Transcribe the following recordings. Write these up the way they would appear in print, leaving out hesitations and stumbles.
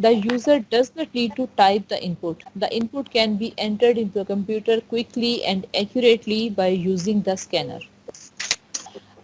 the user does not need to type the input. The input can be entered into a computer quickly and accurately by using the scanner.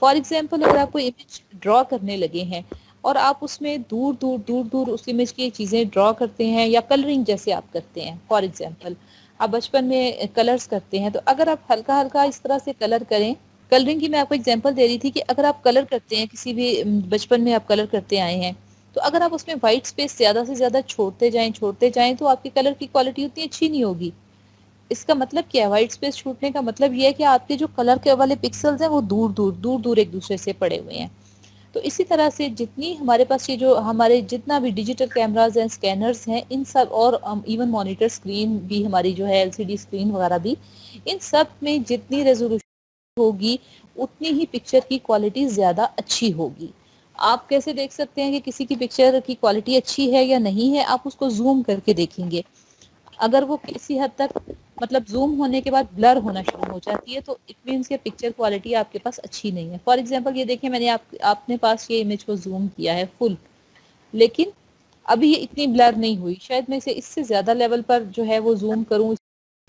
For example اگر آپ کو image ڈرا کرنے لگے ہیں اور آپ اس میں دور دور دور دور اس امیج کی چیزیں ڈرا کرتے ہیں یا کلرنگ جیسے آپ کرتے ہیں، فار ایگزامپل آپ بچپن میں کلرز کرتے ہیں، تو اگر آپ ہلکا ہلکا اس طرح سے کلر کریں، کلرنگ کی میں آپ کو ایگزامپل دے رہی تھی کہ اگر آپ کلر کرتے ہیں کسی بھی بچپن میں آپ کلر کرتے آئے ہیں، تو اگر آپ اس میں وائٹ اسپیس زیادہ سے زیادہ چھوڑتے جائیں تو آپ کی کلر کی کوالٹی اتنی اچھی نہیں ہوگی۔ اس کا مطلب کیا ہے؟ وائٹ اسپیس چھوٹنے کا مطلب یہ ہے کہ آپ کے جو کلر کے والے پکسلز ہیں وہ دور دور دور دور ایک دوسرے سے پڑے ہوئے ہیں۔ تو اسی طرح سے جتنی ہمارے پاس یہ جو ہمارے جتنا بھی ڈیجیٹل کیمراز ہیں، اسکینرز ہیں، ان سب اور ایون مانیٹر اسکرین بھی ہماری جو ہے LCD اسکرین وغیرہ بھی، ان سب میں جتنی ریزولوشن ہوگی اتنی ہی پکچر کی کوالٹی زیادہ اچھی ہوگی۔ آپ کیسے دیکھ سکتے ہیں کہ کسی کی پکچر کی کوالٹی اچھی ہے یا نہیں ہے؟ آپ اس کو زوم کر کے دیکھیں گے، اگر وہ کسی حد تک مطلب زوم ہونے کے بعد بلر ہونا شروع ہو جاتی ہے تو اٹ مینس کہ پکچر کوالٹی آپ کے پاس اچھی نہیں ہے۔ فار ایگزامپل یہ دیکھیں، میں نے آپ نے پاس یہ امیج کو زوم کیا ہے فل، لیکن ابھی یہ اتنی بلر نہیں ہوئی، شاید میں اسے اس سے زیادہ لیول پر جو ہے وہ زوم کروں، اس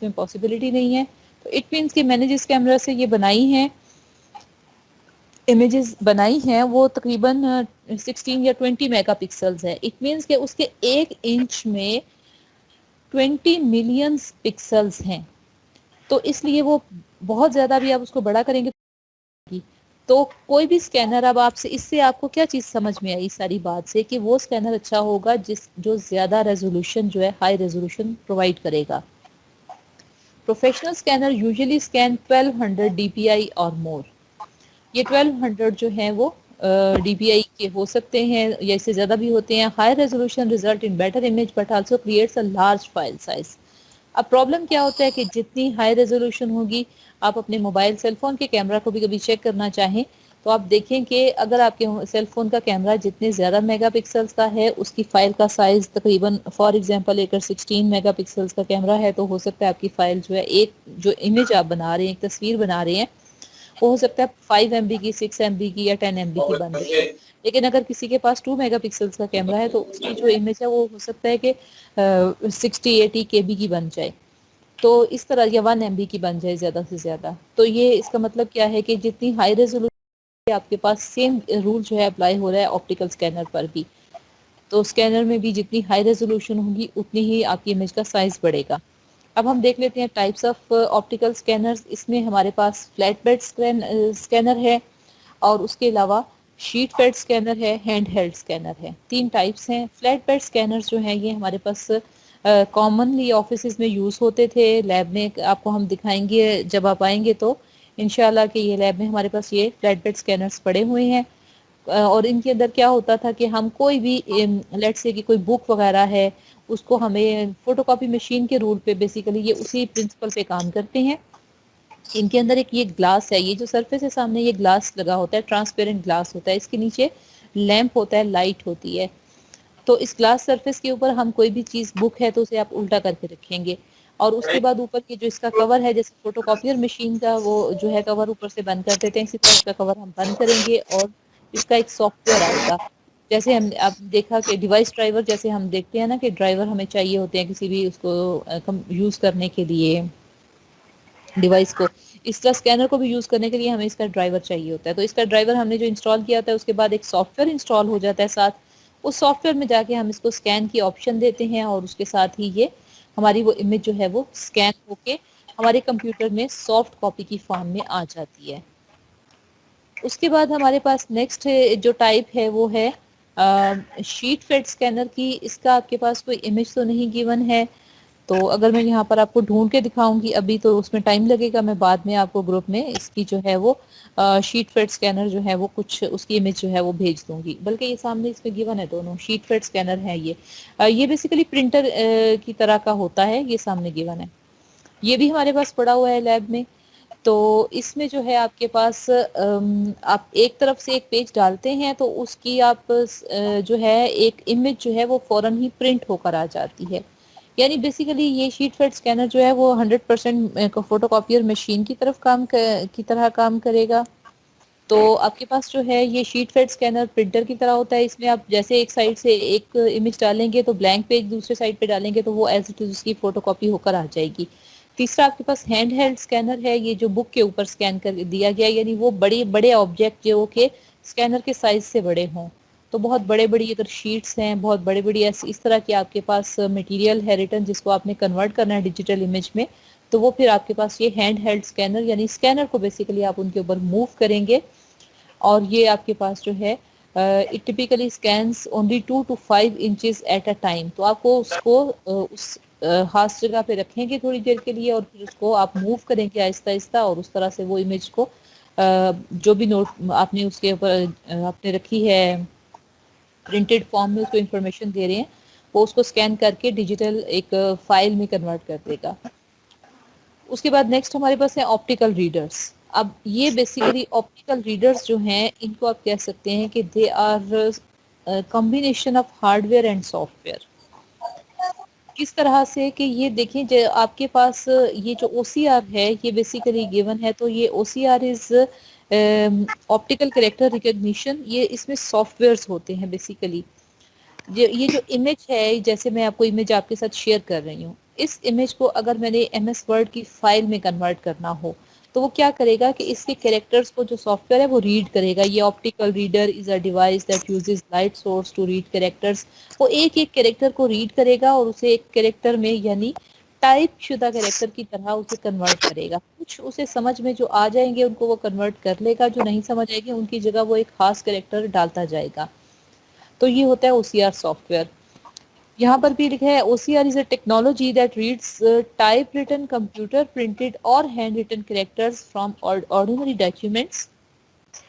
میں پاسبلٹی نہیں ہے۔ تو اٹ مینس کہ میں نے جس کیمرہ سے یہ بنائی ہیں امیجز بنائی ہیں وہ تقریباً 16 یا 20 میگا پکسلز ہے۔ اٹ مینس کہ اس کے 1 انچ میں 20 ملینز پکسلز ہیں، تو اس لیے وہ بہت زیادہ بھی آپ اس کو بڑا کریں گے تو کوئی بھی سکینر اب آپ سے، اس سے آپ کو کیا چیز سمجھ میں آئی ساری بات سے کہ وہ سکینر اچھا ہوگا جو زیادہ ریزولوشن جو ہے ہائی ریزولوشن پرووائڈ کرے گا۔ Professional scanner usually scan 1200 DPI اور مور۔ یہ 1200 جو ہیں وہ DPI کے ہو سکتے ہیں یا اس سے زیادہ بھی ہوتے ہیں۔ High resolution result in better image but also creates a large file size. اب پرابلم کیا ہوتا ہے کہ جتنی ہائی ریزولوشن ہوگی، آپ اپنے موبائل سیل فون کے کیمرہ کو بھی کبھی چیک کرنا چاہیں تو آپ دیکھیں کہ اگر آپ کے سیل فون کا کیمرہ جتنے زیادہ میگا پکسلز کا ہے، اس کی فائل کا سائز تقریباً فار ایگزامپل اگر 16 میگا پکسلز کا کیمرہ ہے تو ہو سکتا ہے آپ کی فائل جو ہے، ایک جو امیج آپ بنا رہے ہیں، ایک تصویر بنا رہے ہیں، وہ ہو سکتا ہے 5 MB کی، 6 MB کی یا 10 MB کی بن رہی ہے۔ لیکن اگر کسی کے پاس 2 میگا پکسلز کا کیمرہ ہے تو اس کی جو امیج ہے وہ ہو سکتا ہے کہ 60-80 KB کی بن جائے، تو اس طرح یا 1 MB کی بن جائے زیادہ سے زیادہ۔ تو یہ اس کا مطلب کیا ہے کہ جتنی ہائی ریزولوشن آپ کے پاس، سیم رول جو ہے اپلائی ہو رہا ہے آپٹیکل اسکینر پر بھی، تو اسکینر میں بھی جتنی ہائی ریزولوشن ہوگی اتنی ہی آپ کی امیج کا سائز بڑھے گا۔ اب ہم دیکھ لیتے ہیں ٹائپس آف آپٹیکل اسکینرز۔ اس میں ہمارے پاس فلیٹ بیڈ اسکینر ہے، اور اس کے علاوہ شیٹ فیڈ اسکینر ہے، ہینڈ ہیلڈ اسکینر ہے۔ 3 ٹائپس ہیں۔ فلیٹ بیڈ اسکینر جو ہیں یہ ہمارے پاس کامنلی آفیسز میں یوز ہوتے تھے، لیب میں آپ کو ہم دکھائیں گے جب آپ آئیں گے تو انشاءاللہ کہ یہ لیب میں ہمارے پاس یہ فلیٹ بیڈ اسکینرز پڑے ہوئے ہیں، اور ان کے اندر کیا ہوتا تھا کہ ہم کوئی بھی لیٹ سے کہ کوئی بک وغیرہ ہے اس کو ہمیں فوٹو کاپی مشین کے رول پہ، بیسیکلی یہ اسی پرنسپل پہ کام کرتے ہیں۔ ان کے اندر ایک یہ گلاس ہے، یہ جو سرفیس ہے سامنے یہ گلاس لگا ہوتا ہے، ٹرانسپیرنٹ گلاس ہوتا ہے، اس کے نیچے لیمپ ہوتا ہے، لائٹ ہوتی ہے۔ تو اس گلاس سرفیس کے اوپر ہم کوئی بھی چیز، بک ہے تو اسے آپ الٹا کر کے رکھیں گے، اور اس کے بعد اوپر کی جو اس کا کور ہے، جیسے فوٹو کاپیئر مشین کا وہ جو ہے کور اوپر سے بند کر دیتے ہیں، اسی طرح اس کا کور ہم بند کریں گے، اور اس کا ایک سافٹ ویئر آئے گا۔ جیسے ہم آپ دیکھا کہ ڈیوائس ڈرائیور، جیسے ہم دیکھتے ہیں نا کہ ڈرائیور ہمیں چاہیے ہوتے ہیں کسی بھی اس کو یوز کرنے کے لیے ڈیوائس کو، اس طرح اسکینر کو بھی یوز کرنے کے لیے ہمیں اس کا ڈرائیور چاہیے ہوتا ہے۔ تو اس کا ڈرائیور ہم نے جو انسٹال کیا ہوتا ہے اس کے بعد ایک سافٹ ویئر انسٹال ہو جاتا ہے ساتھ، اس سافٹ ویئر میں جا کے ہم اس کو اسکین کی آپشن دیتے ہیں، اور اس کے ساتھ ہی یہ ہماری وہ امیج جو ہے وہ اسکین ہو کے ہمارے کمپیوٹر میں سافٹ کاپی کی فارم میں آ جاتی ہے۔ اس کے بعد ہمارے پاس نیکسٹ جو ٹائپ ہے وہ ہے شیٹ فیڈ اسکینر کی۔ اس کا آپ کے پاس کوئی امیج تو نہیں گیون ہے، تو اگر میں یہاں پر آپ کو ڈھونڈ کے دکھاؤں گی ابھی تو اس میں ٹائم لگے گا، میں بعد میں آپ کو گروپ میں اس کی جو ہے وہ شیٹ فیڈ اسکینر جو ہے وہ کچھ اس کی امیج جو ہے وہ بھیج دوں گی، بلکہ یہ سامنے اس میں گیون ہے دونوں شیٹ فیڈ اسکینر ہے۔ یہ بیسیکلی پرنٹر کی طرح کا ہوتا ہے، یہ سامنے گیون ہے، یہ بھی ہمارے پاس پڑا ہوا ہے لیب میں۔ تو اس میں جو ہے آپ کے پاس آپ ایک طرف سے ایک پیج ڈالتے ہیں تو اس کی آپ جو ہے ایک امیج جو ہے وہ فوراً ہی پرنٹ ہو کر آ جاتی ہے۔ یعنی بیسیکلی یہ شیٹ فیڈ اسکینر جو ہے وہ 100% فوٹو کاپیئر مشین کی طرح کام کرے گا۔ تو آپ کے پاس جو ہے یہ شیٹ فیڈ اسکینر پرنٹر کی طرح ہوتا ہے، اس میں آپ جیسے ایک سائڈ سے ایک امیج ڈالیں گے تو بلینک پیج دوسرے سائڈ پہ ڈالیں گے تو وہ ایز اٹ از اس کی فوٹو کاپی ہو کر آ جائے گی۔ تیسرا آپ کے پاس ہینڈ ہیلڈ اسکینر ہے، یہ جو بک کے اوپر اسکین کر دیا گیا، یعنی وہ بڑے بڑے آبجیکٹ جو کہ اسکینر کے سائز سے بڑے ہوں، تو بہت بڑے بڑی اگر شیٹس ہیں، بہت بڑے بڑی اس طرح کی آپ کے پاس مٹیریل ہے ریٹن، جس کو آپ نے کنورٹ کرنا ہے ڈیجیٹل امیج میں، تو وہ پھر آپ کے پاس یہ ہینڈ ہیلڈ اسکینر، یعنی اسکینر کو بیسیکلی آپ ان کے اوپر موو کریں گے، اور یہ آپ کے پاس جو ہے it typically scans only 2 to 5 inches at a time, تو آپ کو اس کو اس خاص جگہ پہ رکھیں گے تھوڑی دیر کے لیے، اور پھر اس کو آپ موو کریں گے آہستہ آہستہ، اور اس طرح سے وہ امیج کو جو بھی نوٹ آپ نے اس کے اوپر آپ نے رکھی ہے پرنٹڈ فارم میں، اس کو انفارمیشن دے رہے ہیں، وہ اس کو اسکین کر کے ڈیجیٹل ایک فائل میں کنورٹ کر دے گا۔ اس کے بعد نیکسٹ ہمارے پاس ہے آپٹیکل ریڈرز۔ اب یہ بیسیکلی آپٹیکل ریڈرز جو ہیں، ان کو آپ کہہ سکتے ہیں کہ they are combination of hardware and software. کس طرح سے کہ یہ دیکھیں جو آپ کے پاس یہ جو او سی آر ہے، یہ بیسیکلی گیون ہے، تو یہ او سی آر از آپٹیکل کریکٹر ریکگنیشن، یہ اس میں سافٹ ویئرس ہوتے ہیں بیسیکلی۔ یہ جو امیج ہے، جیسے میں آپ کو امیج آپ کے ساتھ شیئر کر رہی ہوں، اس امیج کو اگر میں نے ایم ایس ورڈ کی فائل میں کنورٹ کرنا ہو، تو وہ کیا کرے گا کہ اس کے کریکٹرز کو جو سافٹ ویئر ہے وہ ریڈ کرے گا۔ یہ optical reader is a device that uses light source to read characters. وہ ایک ایک کریکٹر کو ریڈ کرے گا اور اسے ایک کریکٹر میں، یعنی ٹائپ شدہ کریکٹر کی طرح اسے کنورٹ کرے گا۔ کچھ اسے سمجھ میں جو آ جائیں گے ان کو وہ کنورٹ کر لے گا، جو نہیں سمجھ آئے گی ان کی جگہ وہ ایک خاص کریکٹر ڈالتا جائے گا۔ تو یہ ہوتا ہے O C R software. یہاں پر بھی لکھا ہے O C R is a technology that reads typewritten computer printed اور handwritten characters from ordinary documents.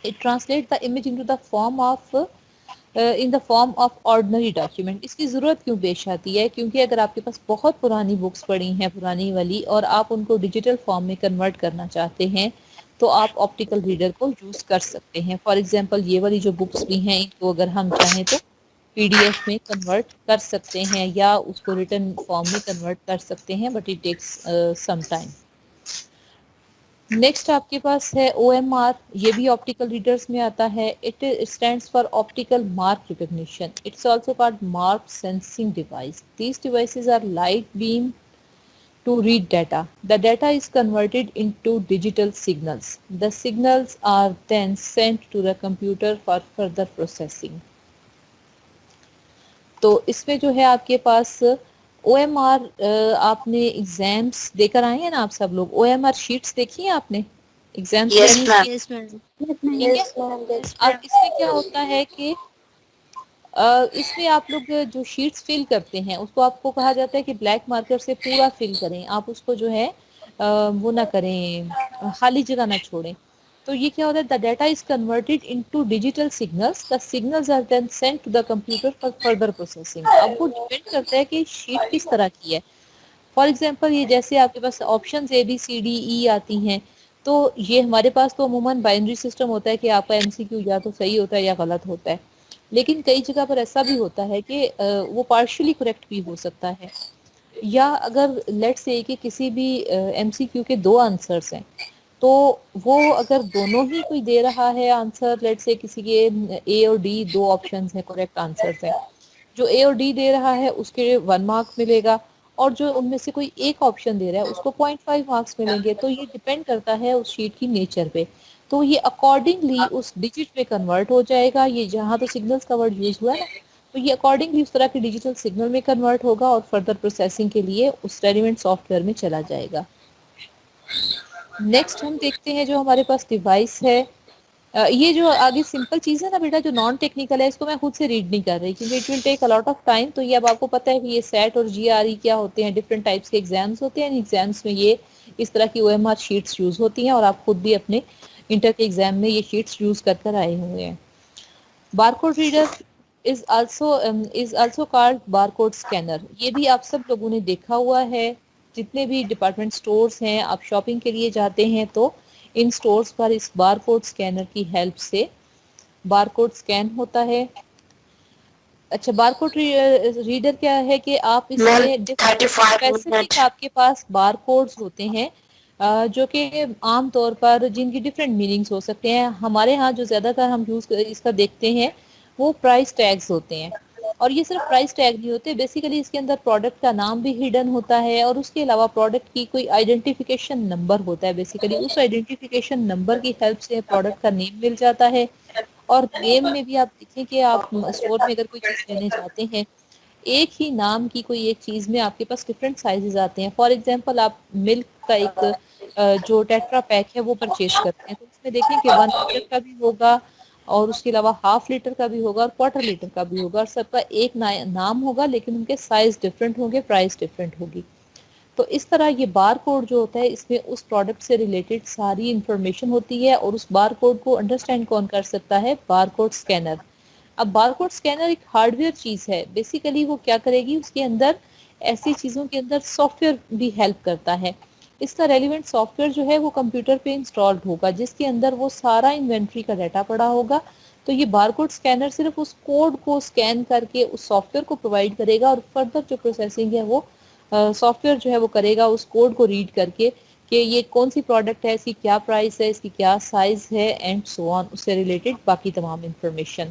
It translates the image into the form of in the form of ordinary document۔ اس کی ضرورت کیوں پیش آتی ہے؟ کیونکہ اگر آپ کے پاس بہت پرانی بکس پڑی ہیں، پرانی والی، اور آپ ان کو ڈیجیٹل فارم میں کنورٹ کرنا چاہتے ہیں، تو آپ آپٹیکل ریڈر کو یوز کر سکتے ہیں۔ فار ایگزامپل یہ والی جو بکس بھی ہیں، ان کو اگر ہم چاہیں تو پی ڈی ایف میں کنورٹ کر سکتے ہیں، یا اس کو ریٹن فارم میں کنورٹ کر سکتے ہیں، but it takes some time. Next آپ کے پاس ہے او ایم آر، یہ بھی آپٹیکل ریڈرز میں آتا ہے۔ It stands for optical mark recognition. It's also called mark sensing device. These devices are light beam to read data. The data is converted into digital signals. The signals are then sent to the computer for further processing. تو اس میں جو ہے آپ کے پاس او M are, آپ نے exams دے کر آئے ہیں نا آپ سب لوگ، او ایم آر شیٹس دیکھی ہیں آپ نے ایگزامس میں؟ یس میم. یس میم. ٹھیک ہے۔ اب اس میں کیا ہوتا ہے کہ اس میں آپ لوگ جو شیٹس فل کرتے ہیں، اس کو آپ کو کہا جاتا ہے کہ بلیک مارکر سے پورا فل کریں، آپ اس کو جو ہے وہ نہ کریں، خالی جگہ نہ چھوڑیں۔ تو یہ کیا ہوتا ہے، the data is converted into digital signals, the signals are then sent to the computer for further processing. اب وہ ڈیپینڈ کرتا ہے کہ شیٹ کس طرح کی ہے۔ فار ایگزامپل یہ جیسے آپ کے پاس آپشنز اے بی سی ڈی ای آتی ہیں، تو یہ ہمارے پاس تو عموماً بائنری سسٹم ہوتا ہے کہ آپ کا ایم سی کیو یا تو صحیح ہوتا ہے یا غلط ہوتا ہے، لیکن کئی جگہ پر ایسا بھی ہوتا ہے کہ وہ پارشلی کریکٹ بھی ہو سکتا ہے، یا اگر لیٹ سے کہ کسی بھی ایم سی کیو کے 2 آنسرس ہیں، تو وہ اگر دونوں ہی کوئی دے رہا ہے آنسر، لیٹ سے کسی کے اے اور ڈی 2 آپشنز ہیں، کریکٹ آنسرس ہیں، جو اے اور ڈی دے رہا ہے اس کے 1 مارک ملے گا، اور جو ان میں سے کوئی ایک آپشن دے رہا ہے اس کو 0.5 مارکس ملیں گے۔ تو یہ ڈیپینڈ کرتا ہے اس شیٹ کی نیچر پہ، تو یہ اکارڈنگلی اس ڈیجٹ پہ کنورٹ ہو جائے گا۔ یہ جہاں تو سگنلز کا ورڈ یوز ہوا ہے نا، تو یہ اکارڈنگلی اس طرح کے ڈیجیٹل سگنل میں کنورٹ ہوگا اور فردر پروسیسنگ کے لیے اس ریلیونٹ سافٹ ویئر میں چلا جائے گا۔ نیکسٹ ہم دیکھتے ہیں جو ہمارے پاس ڈیوائس ہے، یہ جو آگے سمپل چیز ہے نا بیٹا، جو نان ٹیکنیکل ہے، اس کو میں خود سے ریڈ نہیں کر رہی کیونکہ it will take a lot of time. تو یہ اب آپ کو پتہ ہے کہ یہ سیٹ اور جی آر ای کیا ہوتے ہیں، ڈفرینٹ ٹائپس کے ایگزامس ہوتے ہیں، ایگزامس میں یہ اس طرح کی O M R sheets use ہوتی ہیں، اور آپ خود بھی اپنے انٹر کے ایگزام میں یہ شیٹس یوز کر کر آئے ہوئے ہیں۔ Barcode reader is also called barcode scanner۔ یہ بھی آپ سب لوگوں نے دیکھا ہوا ہے، جتنے بھی ڈپارٹمنٹ سٹورز ہیں، آپ شاپنگ کے لیے جاتے ہیں تو ان سٹورز پر اس بارکوڈ سکینر کی ہیلپ سے بارکوڈ سکین ہوتا ہے۔ اچھا، بارکوڈ ریڈر کیا ہے کہ آپ اس میم میں 35 منٹ. اسپیسیفک آپ کے پاس بارکوڈز ہوتے ہیں، جو کہ عام طور پر جن کی ڈفرینٹ میننگز ہو سکتے ہیں۔ ہمارے ہاں جو زیادہ تر ہم یوز اس کا دیکھتے ہیں وہ پرائس ٹیگز ہوتے ہیں۔ اور یہ صرف پرائس ٹیگ نہیں ہوتے، بیسیکلی اس کے اندر پروڈکٹ کا نام بھی ہڈن ہوتا ہے، اور اس کے علاوہ پروڈکٹ کی کوئی آئیڈینٹیفیکیشن نمبر ہوتا ہے، بیسیکلی اس آئیڈینٹیفیکیشن نمبر کی ہیلپ سے پروڈکٹ کا نیم مل جاتا ہے۔ اور نیم میں بھی آپ دیکھیں کہ آپ اسٹور میں اگر کوئی چیز لینے جاتے ہیں، ایک ہی نام کی کوئی ایک چیز میں آپ کے پاس ڈفرینٹ سائزز آتے ہیں۔ فار ایگزامپل آپ ملک کا ایک جو ٹیٹرا پیک ہے وہ پرچیز کرتے ہیں، تو اس میں دیکھیں کہ 1 لیٹر کا بھی ہوگا، اور اس کے علاوہ ہاف لیٹر کا بھی ہوگا، اور کوارٹر لیٹر کا بھی ہوگا، اور سب کا ایک نام ہوگا، لیکن ان کے سائز ڈفرینٹ ہوں گے، پرائس ڈفرینٹ ہوگی۔ تو اس طرح یہ بار کوڈ جو ہوتا ہے، اس میں اس پروڈکٹ سے ریلیٹڈ ساری انفارمیشن ہوتی ہے، اور اس بار کوڈ کو انڈرسٹینڈ کون کر سکتا ہے؟ Bar code scanner. اب بار کوڈ اسکینر ایک ہارڈ ویئر چیز ہے، بیسیکلی وہ کیا کرے گی، اس کے اندر ایسی چیزوں کے اندر سافٹ ویئر بھی ہیلپ کرتا ہے۔ اس کا ریلیونٹ سافٹ ویئر جو ہے وہ کمپیوٹر پہ انسٹالڈ ہوگا، جس کے اندر وہ سارا انوینٹری کا ڈیٹا پڑا ہوگا۔ تو یہ بار کوڈ اسکینر صرف اس کوڈ کو اسکین کر کے اس سافٹ ویئر کو پرووائڈ کرے گا، اور فردر جو پروسیسنگ ہے وہ سافٹ ویئر جو ہے وہ کرے گا اس کوڈ کو ریڈ کر کے کہ یہ کون سی پروڈکٹ ہے، اس کی کیا پرائس ہے، اس کی کیا سائز ہے، اینڈ سو آن، اس سے ریلیٹڈ باقی تمام انفارمیشن۔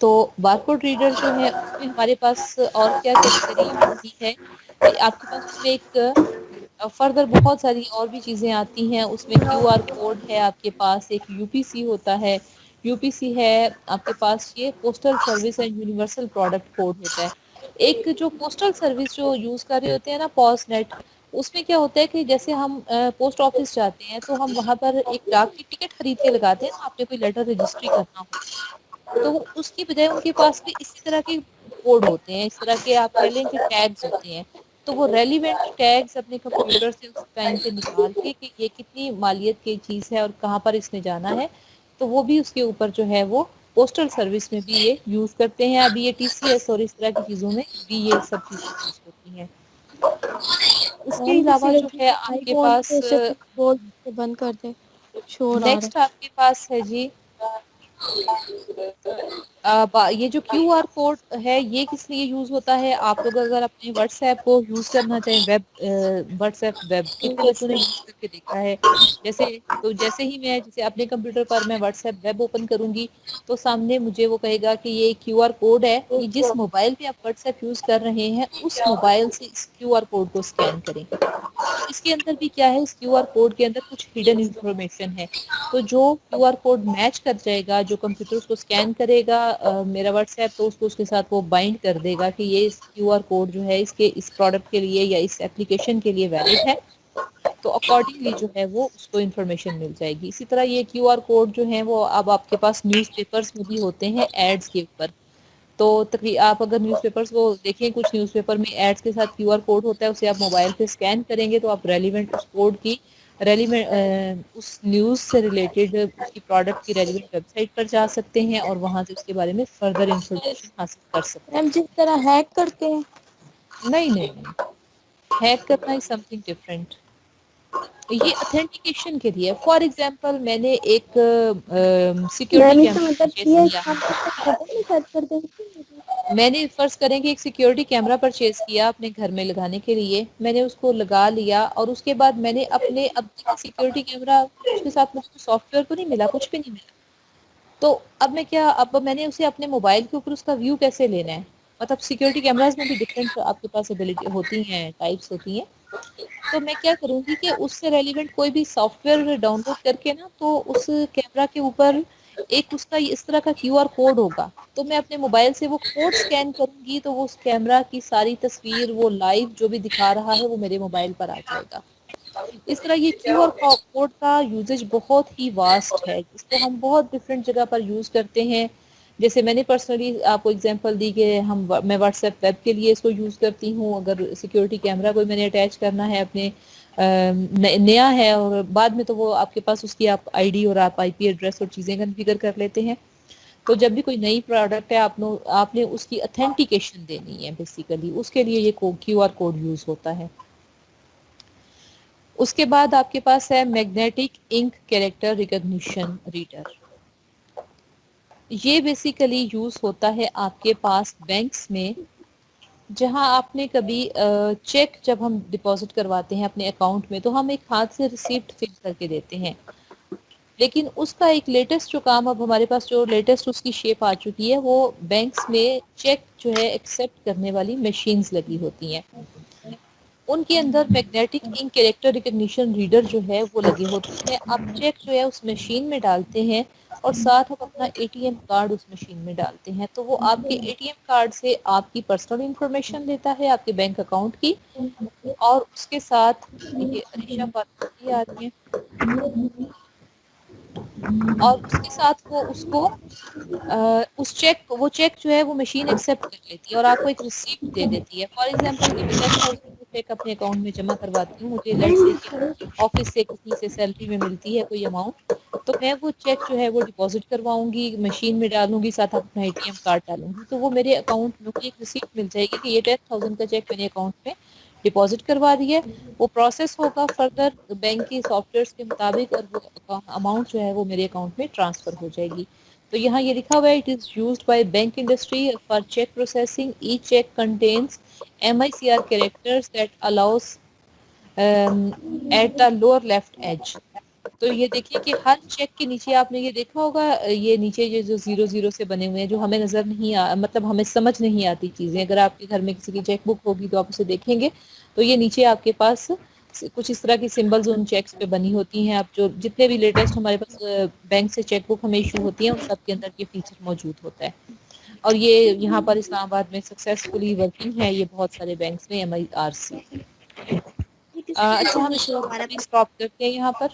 تو بارکوڈ ریڈر جو ہے اس میں ہمارے پاس اور کیا کیٹیگری ہوتی ہے کہ آپ کے پاس اس میں ایک فردر بہت ساری اور بھی چیزیں آتی ہیں، اس میں کیو آر کوڈ ہے، آپ کے پاس ایک یو پی سی ہوتا ہے، یو پی سی ہے آپ کے پاس، یہ postal service and universal product code ہوتا ہے۔ ایک جو پوسٹل سروس جو یوز کر رہے ہوتے ہیں نا، پوسٹ نیٹ، اس میں کیا ہوتا ہے کہ جیسے ہم پوسٹ آفس جاتے ہیں تو ہم وہاں پر ایک ڈاک کی ٹکٹ خرید کے لگاتے ہیں نا، آپ نے کوئی لیٹر رجسٹری کرنا ہو، تو اس کی بجائے ان کے پاس بھی اسی طرح کے کوڈ ہوتے ہیں، اس طرح کے آپ کہہ لیں کہ ٹیگز ہوتے ہیں۔ تو وہ ریلیونٹ ٹیگز اپنے کمپیوٹر سے اس ٹائم پہ نکال کے کہ یہ کتنی مالیت کی چیز ہے اور کہاں پر اس نے جانا ہے، تو وہ بھی اس کے اوپر جو ہے وہ پوسٹل سروس میں بھی یہ یوز کرتے ہیں۔ ابھی یہ ٹی سی ایس اور اس طرح کی چیزوں میں بھی یہ سب چیزیں یوز ہوتی ہیں۔ اس کے میم کسی علاوہ جو لڑکی ہے کا آپ آئی کے فون پاس تو اسے بول بند کر دے، شور آ رہا نیکسٹ آپ کے پاس ہے جی یہ جو کیو آر کوڈ ہے، یہ کس لیے یوز ہوتا ہے؟ آپ لوگ اگر اپنے واٹس ایپ کو یوز کرنا چاہیں، واٹس ایپ ویب، کتنے بچوں نے یوز کر کے دیکھا ہے؟ جیسے ہی میں جیسے اپنے کمپیوٹر پر میں واٹس ایپ ویب اوپن کروں گی تو سامنے مجھے وہ کہے گا کہ یہ کیو آر کوڈ ہے، یہ جس موبائل پہ آپ واٹس ایپ یوز کر رہے ہیں اس موبائل سے اس کیو آر کوڈ کو اسکین کریں۔ تو اس کے اندر بھی کیا ہے، اس کیو آر کوڈ کے اندر کچھ ہڈن انفارمیشن ہے، تو جو کیو آر کوڈ میچ کر جائے گا، جو کمپیوٹر اس کو اسکین کرے گا میرا واٹس ایپ، تو اس کو اس کے ساتھ وہ بائنڈ کر دے گا کہ یہ کیو آر کوڈ جو ہے اس پروڈکٹ کے لیے یا اس ایپلیکیشن کے لیے ویلڈ ہے، تو اکارڈنگلی جو ہے وہ اس کو انفارمیشن مل جائے گی۔ اسی طرح یہ کیو آر کوڈ جو ہیں وہ اب آپ کے پاس نیوز پیپرز میں بھی ہوتے ہیں ایڈز کے اوپر، تو آپ اگر نیوز پیپرز کو دیکھیں، کچھ نیوز پیپر میں ایڈز کے ساتھ کیو آر کوڈ ہوتا ہے، اسے آپ موبائل پہ اسکین کریں گے تو آپ ریلیونٹ اس کوڈ کی اس نیوز سے ریلیٹڈ اس کی پروڈکٹ کی ریلیونٹ ویب سائٹ پر جا سکتے ہیں، اور وہاں سے اس کے بارے میں فردر انفارمیشن حاصل کر سکتے میم ہیں۔ جس طرح ہیک کرتے ہیں۔ نہیں نہیں نہیں، ہیک کرنا از سم تھنگ ڈفرنٹ، یہ اتھینٹیکیشن کے لیے۔ فار ایگزامپل میں نے ایک سیکیورٹی میم اس کا کیمرہ مطلب پرچیز یہ کیا، ہم خطر میں سرچ کر دیں گے۔ میں نے فرض کریں کہ ایک سیکیورٹی کیمرہ پرچیز کیا اپنے گھر میں لگانے کے لیے، میں نے اس کو لگا لیا، اور اس کے بعد میں نے اپنے اب سیکیورٹی کیمرہ اس کے ساتھ مجھے سافٹ ویئر تو نہیں ملا، کچھ بھی نہیں ملا، تو اب میں نے اسے اپنے موبائل کے اوپر اس کا ویو کیسے لینا ہے؟ مطلب سیکیورٹی کیمراز میں بھی ڈفرینٹ آپ کے پاس ایبلٹی ہوتی ہیں، ٹائپس ہوتی ہیں، تو میں کیا کروں گی کہ اس سے ریلیونٹ کوئی بھی سافٹ ویئر ڈاؤن لوڈ کر کے نا، تو اس کیمرہ کے اوپر ایک اس کا اس طرح کا کیو آر کوڈ ہوگا، تو میں اپنے موبائل سے وہ کوڈ اسکین کروں گی تو وہ اس کیمرہ کی ساری تصویر، وہ لائیو جو بھی دکھا رہا ہے وہ میرے موبائل پر آ جائے گا۔ اس طرح یہ کیو آر کوڈ کا یوزیج بہت ہی واسٹ ہے، اس کو ہم بہت ڈفرینٹ جگہ پر یوز کرتے ہیں۔ جیسے میں نے پرسنلی آپ کو اگزامپل دی کہ میں واٹس ایپ ویب کے لیے اس کو یوز کرتی ہوں، اگر سیکیورٹی کیمرہ کوئی میں نے اٹیچ کرنا ہے اپنے نیا ہے، اور بعد میں تو وہ آپ کے پاس اس کی آپ آئی ڈی اور آپ آئی پی ایڈریس اور چیزیں کنفیگر کر لیتے ہیں، تو جب بھی کوئی نئی پروڈکٹ ہے آپ نے اس کی اتھینٹیکیشن دینی ہے، بیسیکلی اس کے لیے یہ کیو آر کوڈ یوز ہوتا ہے۔ اس کے بعد آپ کے پاس ہے میگنیٹک انک کیریکٹر ریکگنیشن ریڈر، یہ بیسیکلی یوز ہوتا ہے آپ کے پاس بینکس میں، جہاں آپ نے کبھی چیک جب ہم ڈپازٹ کرواتے ہیں اپنے اکاؤنٹ میں، تو ہم ایک ہاتھ سے ریسیپٹ فل کر کے دیتے ہیں، لیکن اس کا ایک لیٹسٹ جو کام اب ہمارے پاس جو لیٹسٹ اس کی شیپ آ چکی ہے وہ بینکس میں چیک جو ہے ایکسیپٹ کرنے والی مشینز لگی ہوتی ہیں. ان کے اندر میگنیٹک انک کیریکٹر ریکگنیشن ریڈر جو ہے وہ لگے ہوتے ہیں. آپ چیک جو ہے اس مشین میں ڈالتے ہیں اور ساتھ ہم اپنا اے ٹی ایم کارڈ اس مشین میں ڈالتے ہیں, تو وہ آپ کے اے ٹی ایم کارڈ سے آپ کی پرسنل انفارمیشن لیتا ہے, آپ کے بینک اکاؤنٹ کی, اور اس کے ساتھ یہ علیشہ فاطمی آ رہی ہیں, اور اس کے ساتھ وہ اس کو وہ چیک جو ہے وہ مشین ایکسیپٹ کر لیتی ہے اور آپ کو ایک ریسیپٹ دے دیتی ہے. فار ایگزامپل کہ میں 10,000 چیک اپنے اکاؤنٹ میں جمع کرواتی ہوں, مجھے لیٹ سے کہ آفس سے کسی سے سیلری میں ملتی ہے کوئی اماؤنٹ, تو میں وہ چیک جو ہے وہ ڈپازٹ کرواؤں گی, مشین میں ڈالوں گی, ساتھ اپنا اے ٹی ایم کارڈ ڈالوں گی, تو وہ میرے اکاؤنٹ میں ایک ریسیپٹ مل جائے گی کہ یہ 10,000 کا چیک میرے اکاؤنٹ میں ڈپازٹ کروا دی ہے. وہ پروسیس ہوگا فردر بینک کی سافٹ ویئرس کے مطابق, اور وہ اماؤنٹ جو ہے وہ میرے اکاؤنٹ میں ٹرانسفر ہو جائے گی. تو یہاں یہ لکھا ہوا ہے it is used by bank industry for cheque processing. Each cheque contains MICR characters that allows at the lower left edge. تو یہ دیکھیے کہ ہر چیک کے نیچے آپ نے یہ دیکھا ہوگا, یہ نیچے یہ جو 0 سے بنے ہوئے ہیں جو ہمیں نظر نہیں مطلب ہمیں سمجھ نہیں آتی چیزیں. اگر آپ کے گھر میں کسی کی چیک بک ہوگی تو آپ اسے دیکھیں گے, تو یہ نیچے آپ کے پاس کچھ اس طرح کی سمبلز ان چیکس پہ بنی ہوتی ہیں. آپ جو جتنے بھی لیٹسٹ ہمارے پاس بینک سے چیک بک ہمیں ایشو ہوتی ہیں ان سب کے اندر یہ فیچر موجود ہوتا ہے. اور یہ یہاں پر اسلام آباد میں سکسیسفلی ورکنگ ہے یہ بہت سارے بینکس میں MIRC. اچھا ہم اسٹاپ کرتے ہیں یہاں پر.